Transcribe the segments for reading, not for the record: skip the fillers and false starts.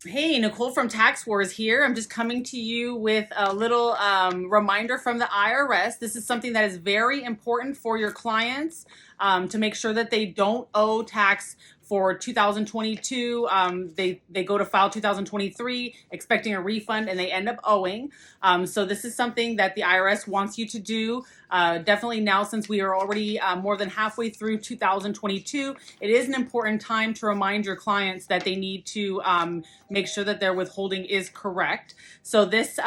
Hey, Nicole from Tax Wars here. I'm just coming to you with a little reminder from the IRS. This is something that is very important for your clients to make sure that they don't owe tax for 2022. They go to file 2023 expecting a refund and they end up owing. So this is something that the IRS wants you to do. Definitely now, since we are already more than halfway through 2022, it is an important time to remind your clients that they need to make sure that their withholding is correct. So this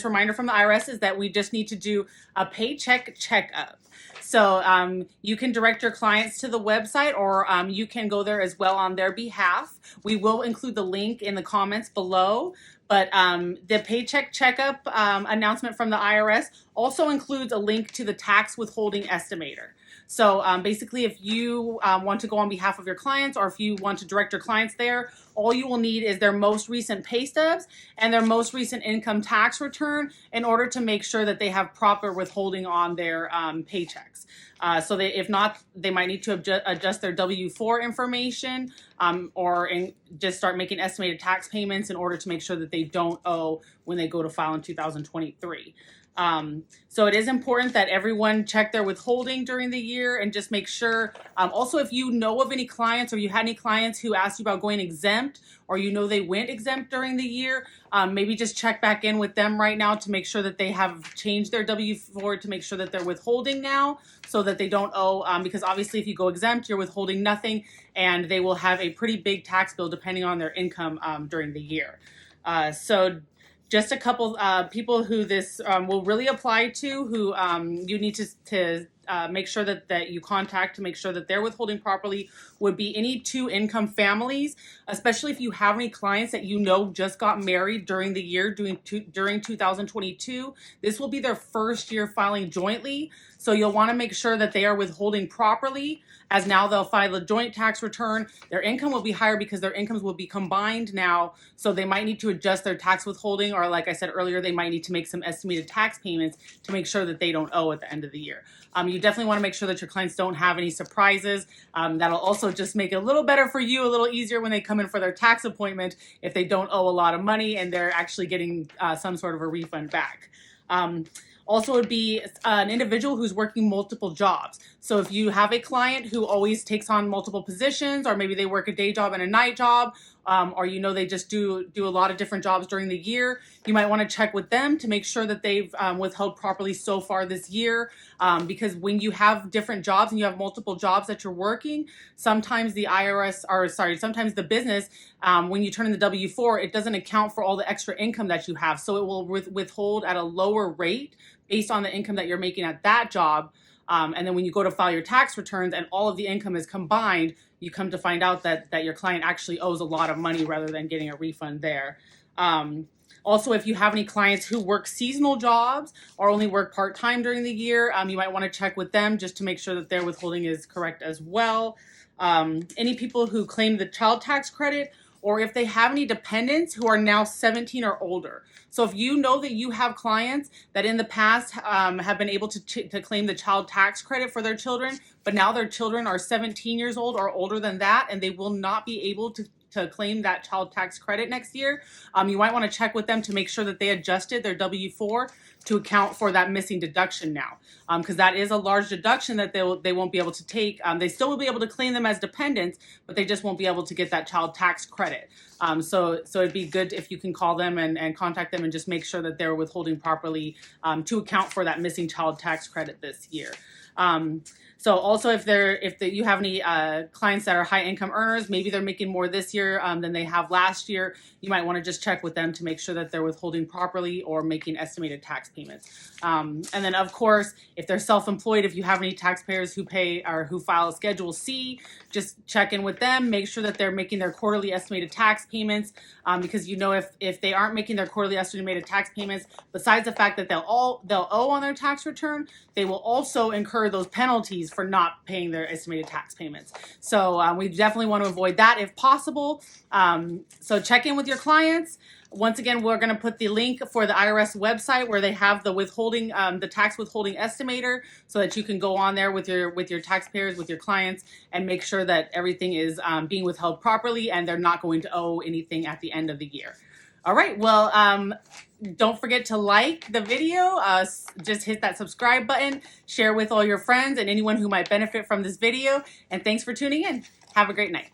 reminder from the IRS is that we just need to do a paycheck checkup. So you can direct your clients to the website, or you can go there as well on their behalf. We will include the link in the comments below. But the paycheck checkup announcement from the IRS also includes a link to the tax withholding estimator. So basically, if you want to go on behalf of your clients, or if you want to direct your clients there, all you will need is their most recent pay stubs and their most recent income tax return in order to make sure that they have proper withholding on their paychecks. So if not, they might need to adjust their W-4 information just start making estimated tax payments in order to make sure that they don't owe when they go to file in 2023. So it is important that everyone check their withholding during the year and just make sure. Also, if you know of any clients, or you had any clients who asked you about going exempt, or you know they went exempt during the year, maybe just check back in with them right now to make sure that they have changed their W-4 to make sure that they're withholding now, so that they don't owe. Because obviously, if you go exempt, you're withholding nothing, and they will have a pretty big tax bill depending on their income during the year. So just a couple people who this will really apply to, who you need to make sure that you contact to make sure that they're withholding properly, would be any two income families, especially if you have any clients that you know just got married during the year, during 2022. This will be their first year filing jointly, so you'll want to make sure that they are withholding properly, as now they'll file a joint tax return. Their income will be higher because their incomes will be combined now, so they might need to adjust their tax withholding, or like I said earlier, they might need to make some estimated tax payments to make sure that they don't owe at the end of the year. You definitely want to make sure that your clients don't have any surprises. That'll also just make it a little better for you, a little easier when they come in for their tax appointment, if they don't owe a lot of money and they're actually getting some sort of a refund back. Also, would be an individual who's working multiple jobs. So if you have a client who always takes on multiple positions, or maybe they work a day job and a night job, or they just do a lot of different jobs during the year, you might want to check with them to make sure that they've withheld properly so far this year. Because when you have different jobs and you have multiple jobs that you're working, sometimes sometimes the business, when you turn in the W-4, it doesn't account for all the extra income that you have. So it will withhold at a lower rate based on the income that you're making at that job. And then when you go to file your tax returns and all of the income is combined, you come to find out that your client actually owes a lot of money rather than getting a refund there. Also, if you have any clients who work seasonal jobs or only work part-time during the year, you might want to check with them just to make sure that their withholding is correct as well. Any people who claim the child tax credit, or if they have any dependents who are now 17 or older. So if you know that you have clients that in the past have been able to claim the child tax credit for their children, but now their children are 17 years old or older than that, and they will not be able to claim that child tax credit next year, you might want to check with them to make sure that they adjusted their W-4 to account for that missing deduction now, because that is a large deduction that they won't be able to take. They still will be able to claim them as dependents, but they just won't be able to get that child tax credit. So it'd be good if you can call them and contact them and just make sure that they're withholding properly to account for that missing child tax credit this year. So also, if you have any clients that are high income earners, maybe they're making more this year than they have last year, you might want to just check with them to make sure that they're withholding properly or making estimated tax payments. And then, of course, if they're self-employed, if you have any taxpayers who pay or who file a Schedule C, just check in with them, make sure that they're making their quarterly estimated tax payments, because if they aren't making their quarterly estimated tax payments, besides the fact that they'll owe on their tax return, they will also incur those penalties for not paying their estimated tax payments. So we definitely want to avoid that if possible. So check in with your clients. Once again, we're going to put the link for the IRS website where they have the withholding, the tax withholding estimator, so that you can go on there with your taxpayers, with your clients, and make sure that everything is being withheld properly and they're not going to owe anything at the end of the year. All right. Well, don't forget to like the video. Just hit that subscribe button, share with all your friends and anyone who might benefit from this video. And thanks for tuning in. Have a great night.